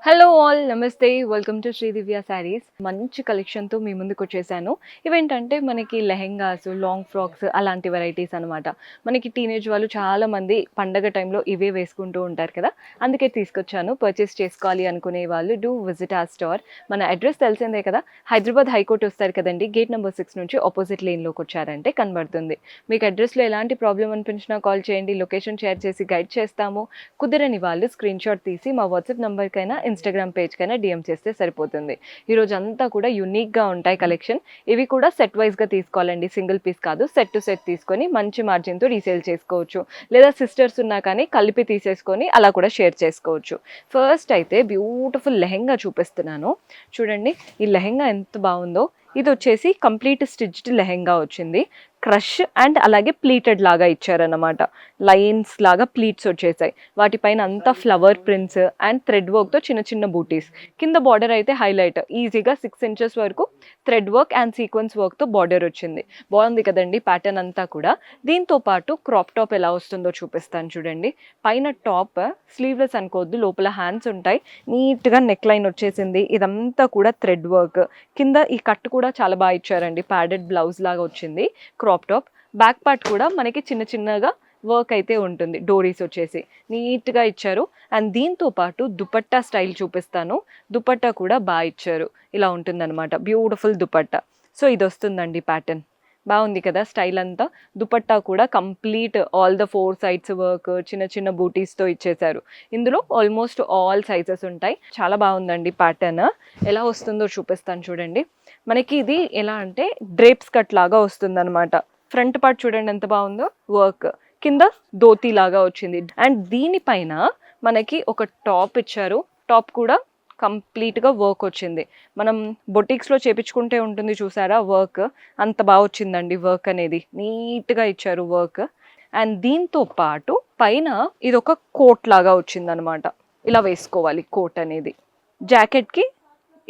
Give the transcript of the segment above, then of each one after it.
Hello all నమస్తే welcome to Shri దివ్య శారీస్. మంచి కలెక్షన్తో మీ ముందుకు వచ్చేసాను. ఇవేంటంటే మనకి లెహెంగాస్, లాంగ్ ఫ్రాక్స్ అలాంటి వెరైటీస్ అనమాట. మనకి టీనేజ్ వాళ్ళు చాలామంది పండగ టైంలో ఇవే వేసుకుంటూ ఉంటారు కదా, అందుకే తీసుకొచ్చాను. పర్చేస్ చేసుకోవాలి అనుకునే వాళ్ళు డూ విజిట్ ఆ స్టోర్. మన అడ్రస్ తెలిసిందే కదా, హైదరాబాద్ హైకోర్టు వస్తారు కదండి, గేట్ నెంబర్ 6 నుంచి ఆపోజిట్ లేన్లోకి వచ్చారంటే కనబడుతుంది. మీకు అడ్రస్లో ఎలాంటి ప్రాబ్లం అనిపించినా కాల్ చేయండి, లొకేషన్ షేర్ చేసి గైడ్ చేస్తాము. కుదరని వాళ్ళు స్క్రీన్ షాట్ తీసి మా వాట్సాప్ నెంబర్కైనా ఇన్స్టాగ్రామ్ పేజ్కైనా డిఎం చేస్తే సరిపోతుంది. ఈరోజు అంతా కూడా యూనిక్గా ఉంటాయి కలెక్షన్. ఇవి కూడా సెట్ వైజ్గా తీసుకోవాలండి, సింగిల్ పీస్ కాదు. సెట్ టు సెట్ తీసుకొని మంచి మార్జిన్తో రీసేల్ చేసుకోవచ్చు, లేదా సిస్టర్స్ ఉన్నా కానీ కలిపి తీసేసుకొని అలా కూడా షేర్ చేసుకోవచ్చు. ఫస్ట్ అయితే బ్యూటిఫుల్ లెహెంగా చూపిస్తున్నాను చూడండి. ఈ లెహెంగా ఎంత బాగుందో. ఇది వచ్చేసి కంప్లీట్ స్టిచ్డ్ లెహెంగా వచ్చింది. క్రష్ అండ్ అలాగే ప్లీటెడ్ లాగా ఇచ్చారన్నమాట. లైన్స్ లాగా ప్లీట్స్ వచ్చేసాయి, వాటిపైన అంతా ఫ్లవర్ ప్రింట్స్ అండ్ థ్రెడ్ వర్క్తో చిన్న చిన్న బూటీస్. కింద బార్డర్ అయితే హైలైట్, ఈజీగా 6 ఇంచెస్ వరకు థ్రెడ్ వర్క్ అండ్ సీక్వెన్స్ వర్క్తో బార్డర్ వచ్చింది. బాగుంది కదండి ప్యాటర్న్ అంతా కూడా. దీంతో పాటు క్రాప్ టాప్ ఎలా వస్తుందో చూపిస్తాను చూడండి. పైన టాప్ స్లీవ్లెస్ అనుకోవద్దు, లోపల హ్యాండ్స్ ఉంటాయి. నీట్గా నెక్ లైన్ వచ్చేసింది. ఇదంతా కూడా థ్రెడ్ వర్క్. కింద ఈ కట్ కూడా చాలా బాగా ఇచ్చారండి, ప్యాడెడ్ బ్లౌజ్ లాగా వచ్చింది. క్రాప్ టాప్ బ్యాక్ పార్ట్ కూడా మనకి చిన్న చిన్నగా వర్క్ అయితే ఉంటుంది, డోరీస్ వచ్చేసి నీట్గా ఇచ్చారు. అండ్ దీంతో పాటు దుపట్టా స్టైల్ చూపిస్తాను. దుపట్టా కూడా బాగా ఇచ్చారు, ఇలా ఉంటుందన్నమాట. బ్యూటిఫుల్ దుపట్టా. సో ఇది వస్తుందండి ప్యాటర్న్. బాగుంది కదా స్టైల్ అంతా. దుపట్టా కూడా complete all the 4 sides work, చిన్న చిన్న బూటీస్తో ఇచ్చేసారు. ఇందులో ఆల్మోస్ట్ ఆల్ సైజెస్ ఉంటాయి. చాలా బాగుందండి ప్యాటర్న్. ఎలా వస్తుందో చూపిస్తాను చూడండి. మనకి ఇది ఎలా అంటే డ్రేప్స్ కట్ లాగా వస్తుందన్నమాట. ఫ్రంట్ పార్ట్ చూడండి ఎంత బాగుందో, వర్క్. కింద ధోతి లాగా వచ్చింది. అండ్ దీనిపైన మనకి ఒక టాప్ ఇచ్చారు. టాప్ కూడా కంప్లీట్గా వర్క్ వచ్చింది. మనం బొటిక్స్లో చేపించుకుంటే ఉంటుంది చూసారా వర్క్, అంత బాగా వచ్చిందండి వర్క్ అనేది. నీట్గా ఇచ్చారు వర్క్. అండ్ దీంతో పాటు పైన ఇది ఒక కోట్ లాగా వచ్చిందనమాట. ఇలా వేసుకోవాలి కోట్ అనేది. జాకెట్కి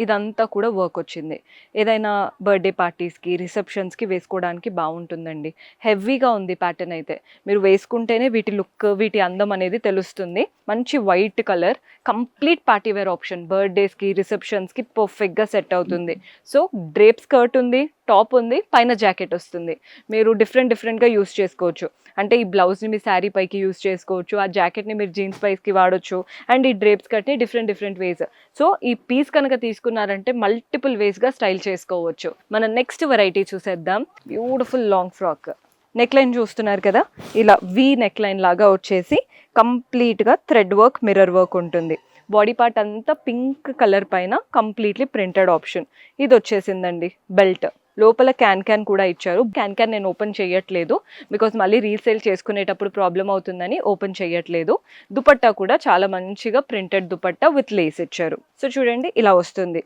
ఇదంతా కూడా వర్క్ వచ్చింది. ఏదైనా బర్త్డే పార్టీస్కి, రిసెప్షన్స్కి వేసుకోవడానికి బాగుంటుందండి. హెవీగా ఉంది ప్యాటర్న్ అయితే. మీరు వేసుకుంటేనే వీటి లుక్, వీటి అందం అనేది తెలుస్తుంది. మంచి white colour, complete party wear option. బర్త్డేస్కి, రిసెప్షన్స్కి పర్ఫెక్ట్గా సెట్ అవుతుంది. సో డ్రేప్ స్కర్ట్ ఉంది, టాప్ ఉంది, పైన జాకెట్ వస్తుంది. మీరు డిఫరెంట్గా యూస్ చేసుకోవచ్చు. అంటే ఈ బ్లౌజ్ని మీ శారీ పైకి యూస్ చేసుకోవచ్చు, ఆ జాకెట్ని మీరు జీన్స్ పైకి వాడచ్చు, అండ్ ఈ డ్రేప్ స్కర్ట్ని డిఫరెంట్ వేస్. సో ఈ పీస్ కనుక తీసుకున్నారంటే మల్టిపుల్ వేస్గా స్టైల్ చేసుకోవచ్చు. మన నెక్స్ట్ వెరైటీ చూసేద్దాం. Beautiful long frock. Neck line చూస్తున్నారు కదా, ఇలా వీ నెక్ లైన్ లాగా వచ్చేసి కంప్లీట్గా థ్రెడ్ వర్క్, మిర్రర్ వర్క్ ఉంటుంది. బాడీ పార్ట్ అంతా పింక్ కలర్ పైన కంప్లీట్లీ ప్రింటెడ్ ఆప్షన్. ఇది వచ్చేసిందండి బెల్ట్. లోపల క్యాన్ కూడా ఇచ్చారు. క్యాన్ నేను ఓపెన్ చేయట్లేదు, బికాజ్ మళ్ళీ రీసేల్ చేసుకునేటప్పుడు ప్రాబ్లం అవుతుందని ఓపెన్ చేయట్లేదు. దుపట్టా కూడా చాలా మంచిగా ప్రింటెడ్ దుపట్టా విత్ లేస్ ఇచ్చారు. సో చూడండి ఇలా వస్తుంది.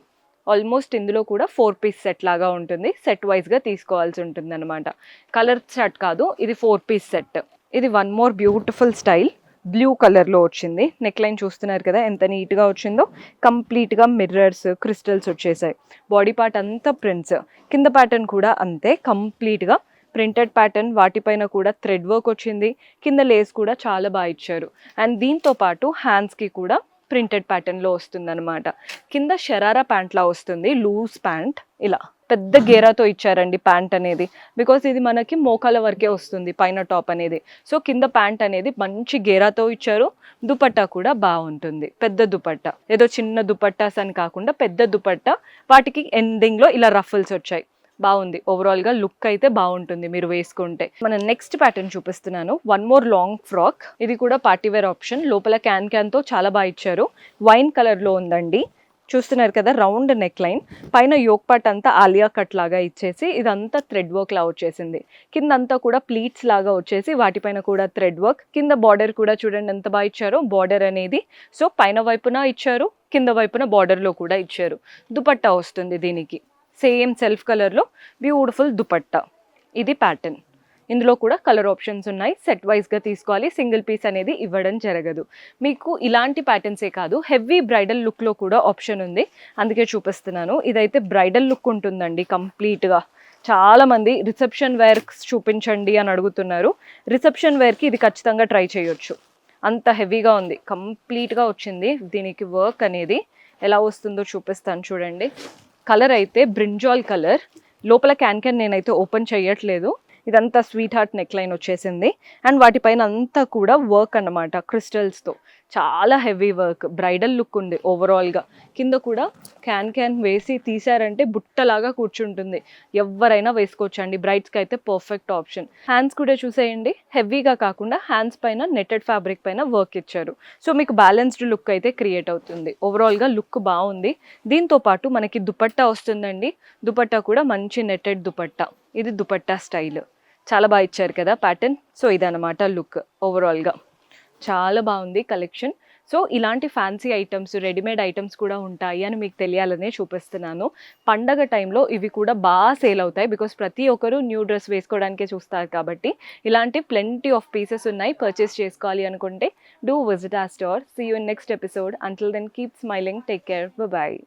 ఆల్మోస్ట్ ఇందులో కూడా 4 పీస్ సెట్ లాగా ఉంటుంది. సెట్ వైజ్గా తీసుకోవాల్సి ఉంటుంది అనమాట. కలర్ సెట్ కాదు, ఇది 4 పీస్ సెట్. ఇది one more beautiful style. Blue కలర్లో వచ్చింది. నెక్ లైన్ చూస్తున్నారు కదా ఎంత నీట్గా వచ్చిందో. కంప్లీట్గా మిర్రర్స్, క్రిస్టల్స్ వచ్చేసాయి. బాడీ పార్ట్ అంతా ప్రింట్స్. కింద ప్యాటర్న్ కూడా అంతే, కంప్లీట్గా ప్రింటెడ్ ప్యాటర్న్. వాటిపైన కూడా థ్రెడ్ వర్క్ వచ్చింది. కింద లేస్ కూడా చాలా బాగా ఇచ్చారు. అండ్ దీంతో పాటు హ్యాండ్స్కి కూడా ప్రింటెడ్ ప్యాటర్న్లో వస్తుందన్నమాట. కింద షరారా ప్యాంట్లా వస్తుంది, లూజ్ ప్యాంట్. ఇలా పెద్ద గేరాతో ఇచ్చారండి ప్యాంట్ అనేది, బికాస్ ఇది మనకి మోకాల వరకే వస్తుంది పైన టాప్ అనేది. సో కింద ప్యాంట్ అనేది మంచి గేరాతో ఇచ్చారు. దుపట్టా కూడా బాగుంటుంది, పెద్ద దుపట్టా. ఏదో చిన్న దుపట్టాస్ అని కాకుండా పెద్ద దుపట్టా. వాటికి ఎండింగ్లో ఇలా రఫల్స్ వచ్చాయి. బాగుంది. ఓవరాల్గా లుక్ అయితే బాగుంటుంది మీరు వేసుకుంటే. మన నెక్స్ట్ ప్యాటర్న్ చూపిస్తున్నాను. One more long frock. ఇది కూడా పార్టీ వేర్ ఆప్షన్. లోపల క్యాన్తో చాలా బాగా ఇచ్చారు. వైన్ కలర్లో ఉందండి. చూస్తున్నారు కదా, రౌండ్ నెక్ లైన్. పైన యోక్ పార్ట్ అంతా ఆలియా కట్ లాగా ఇచ్చేసి ఇదంతా థ్రెడ్ వర్క్ లా వచ్చేసింది. కిందంతా కూడా ప్లీట్స్ లాగా వచ్చేసి వాటిపైన కూడా థ్రెడ్ వర్క్. కింద బార్డర్ కూడా చూడండి ఎంత బాగా ఇచ్చారో బార్డర్ అనేది. సో పైన వైపున ఇచ్చారు, కింద వైపున బార్డర్లో కూడా ఇచ్చారు. దుపట్టా వస్తుంది దీనికి సేమ్ సెల్ఫ్ కలర్లో బ్యూటిఫుల్ దుపట్టా. ఇది ప్యాటర్న్. ఇందులో కూడా కలర్ ఆప్షన్స్ ఉన్నాయి. సెట్ వైజ్గా తీసుకోవాలి, సింగిల్ పీస్ అనేది ఇవ్వడం జరగదు. మీకు ఇలాంటి ప్యాటర్న్సే కాదు, హెవీ బ్రైడల్ లుక్లో కూడా ఆప్షన్ ఉంది, అందుకే చూపిస్తున్నాను. ఇదైతే బ్రైడల్ లుక్ ఉంటుందండి కంప్లీట్గా. చాలామంది రిసెప్షన్ వేర్స్ చూపించండి అని అడుగుతున్నారు. రిసెప్షన్ వేర్కి ఇది ఖచ్చితంగా ట్రై చేయొచ్చు. అంత హెవీగా ఉంది, కంప్లీట్గా వచ్చింది. దీనికి వర్క్ అనేది ఎలా వస్తుందో చూపిస్తాను చూడండి. కలర్ అయితే బ్రింజాల్ కలర్, లోపల క్యాన్ నేనైతే ఓపెన్ చేయట్లేదు. ఇదంతా స్వీట్ హార్ట్ నెక్ లైన్ వచ్చేసింది. అండ్ వాటిపైన అంతా కూడా వర్క్ అన్నమాట, క్రిస్టల్స్తో. చాలా హెవీ వర్క్, బ్రైడల్ లుక్ ఉంది ఓవరాల్గా. కింద కూడా క్యాన్ వేసి తీసారంటే బుట్టలాగా కూర్చుంటుంది, ఎవరైనా వేసుకోవచ్చు అండి. బ్రైడ్స్కి అయితే పర్ఫెక్ట్ ఆప్షన్. హ్యాండ్స్ కూడా చూసేయండి, హెవీగా కాకుండా హ్యాండ్స్ పైన నెట్టెడ్ ఫ్యాబ్రిక్ పైన వర్క్ ఇచ్చారు. సో మీకు బ్యాలెన్స్డ్ లుక్ అయితే క్రియేట్ అవుతుంది. ఓవరాల్గా లుక్ బాగుంది. దీంతో పాటు మనకి దుపట్టా వస్తుందండి. దుపట్టా కూడా మంచి నెట్టెడ్ దుపట్టా. ఇది దుపట్టా స్టైల్, చాలా బాగా ఇచ్చారు కదా ప్యాటర్న్. సో ఇదన్నమాట లుక్ ఓవరాల్గా, చాలా బాగుంది కలెక్షన్. సో ఇలాంటి ఫ్యాన్సీ ఐటమ్స్, రెడీమేడ్ ఐటమ్స్ కూడా ఉంటాయి అని మీకు తెలియాలనే చూపిస్తున్నాను. పండగ టైంలో ఇవి కూడా బాగా సేల్ అవుతాయి, బికాస్ ప్రతి ఒక్కరు న్యూ డ్రెస్ వేసుకోవడానికే చూస్తారు కాబట్టి. ఇలాంటి ప్లెంటీ ఆఫ్ పీసెస్ ఉన్నాయి. పర్చేస్ చేసుకోవాలి అనుకుంటే do visit our store. See you in next episode. Until then, keep smiling. Take care. Bye bye.